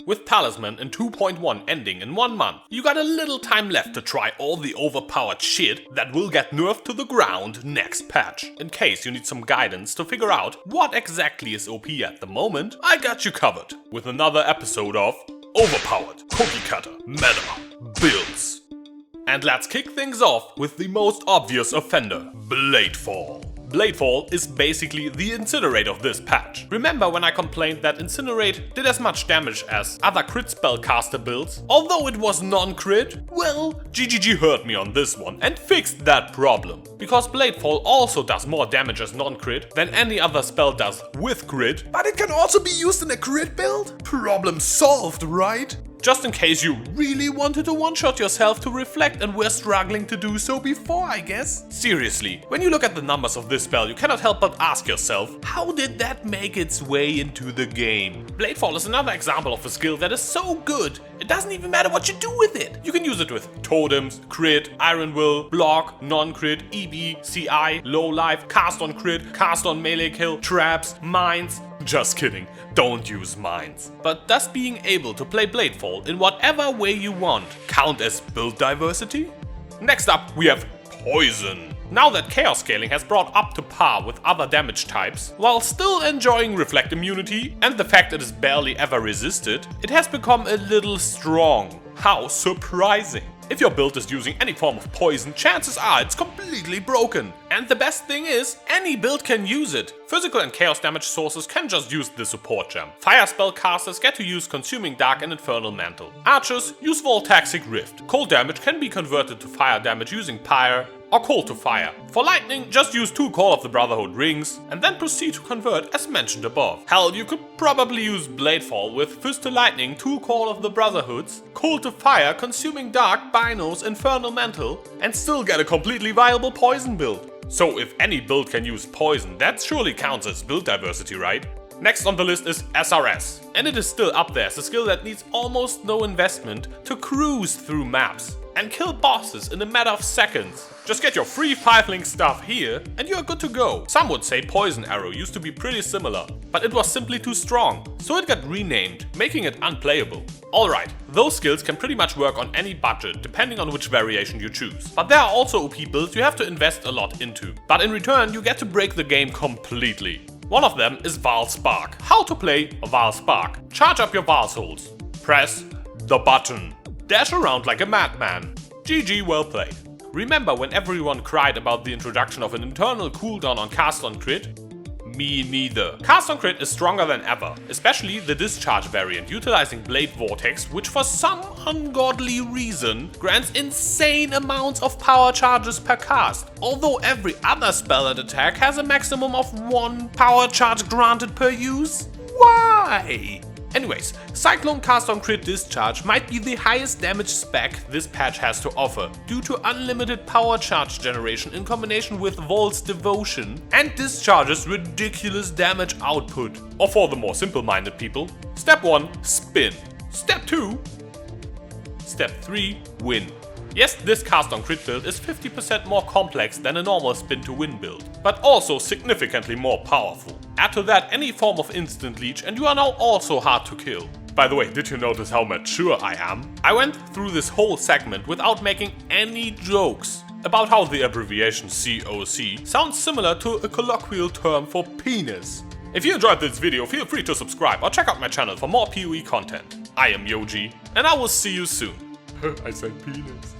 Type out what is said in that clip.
With Talisman in 2.1 ending in 1 month, you got a little time left to try all the overpowered shit that will get nerfed to the ground next patch. In case you need some guidance to figure out what exactly is OP at the moment, I got you covered with another episode of Overpowered Cookie Cutter Meta Builds. And let's kick things off with the most obvious offender, Bladefall. Bladefall is basically the Incinerate of this patch. Remember when I complained that Incinerate did as much damage as other crit spellcaster builds, although it was non-crit? Well, GGG heard me on this one and fixed that problem. Because Bladefall also does more damage as non-crit than any other spell does with crit. But it can also be used in a crit build? Problem solved, right? Just in case you really wanted to one-shot yourself to reflect and were struggling to do so before, I guess. Seriously, when you look at the numbers of this spell, you cannot help but ask yourself, how did that make its way into the game? Bladefall is another example of a skill that is so good, it doesn't even matter what you do with it. You can use it with totems, crit, iron will, block, non-crit, EB, CI, low life, cast on crit, cast on melee kill, traps, mines. Just kidding, don't use mines. But does being able to play Bladefall in whatever way you want count as build diversity? Next up we have Poison. Now that chaos scaling has brought up to par with other damage types, while still enjoying reflect immunity and the fact it is barely ever resisted, it has become a little strong. How surprising! If your build is using any form of poison, chances are it's completely broken. And the best thing is, any build can use it. Physical and chaos damage sources can just use the support gem. Fire spellcasters get to use Consuming Dark and Infernal Mantle. Archers use Voltaxic Rift. Cold damage can be converted to fire damage using Pyre or Cold to Fire. For lightning, just use 2 Call of the Brotherhood rings and then proceed to convert as mentioned above. Hell, you could probably use Bladefall with Fist to Lightning, 2 Call of the Brotherhoods, Cold to Fire, Consuming Dark, Binos, Infernal Mantle, and still get a completely viable poison build. So if any build can use poison, that surely counts as build diversity, right? Next on the list is SRS, and it is still up there as a skill that needs almost no investment to cruise through maps and kill bosses in a matter of seconds. Just get your free 5-link stuff here and you are good to go. Some would say Poison Arrow used to be pretty similar, but it was simply too strong, so it got renamed, making it unplayable. Alright, those skills can pretty much work on any budget depending on which variation you choose. But there are also OP builds you have to invest a lot into. But in return you get to break the game completely. One of them is Vaal Spark. How to play Vaal Spark. Charge up your Vaal souls. Press the button. Dash around like a madman. GG, well played. Remember when everyone cried about the introduction of an internal cooldown on cast on crit? Me neither. Cast on crit is stronger than ever, especially the Discharge variant utilizing Blade Vortex, which for some ungodly reason grants insane amounts of power charges per cast, although every other spell and attack has a maximum of 1 power charge granted per use. Why? Anyways, Cyclone CoC Discharge might be the highest damage spec this patch has to offer, due to unlimited power charge generation in combination with Volt's Devotion and Discharge's ridiculous damage output. Or for the more simple-minded people, Step 1, spin. Step 2, Step 3, win. Yes, this cast on crit build is 50% more complex than a normal spin to win build, but also significantly more powerful. Add to that any form of instant leech and you are now also hard to kill. By the way, did you notice how mature I am? I went through this whole segment without making any jokes about how the abbreviation CoC sounds similar to a colloquial term for penis. If you enjoyed this video, feel free to subscribe or check out my channel for more PoE content. I am Yoji, and I will see you soon. I said penis.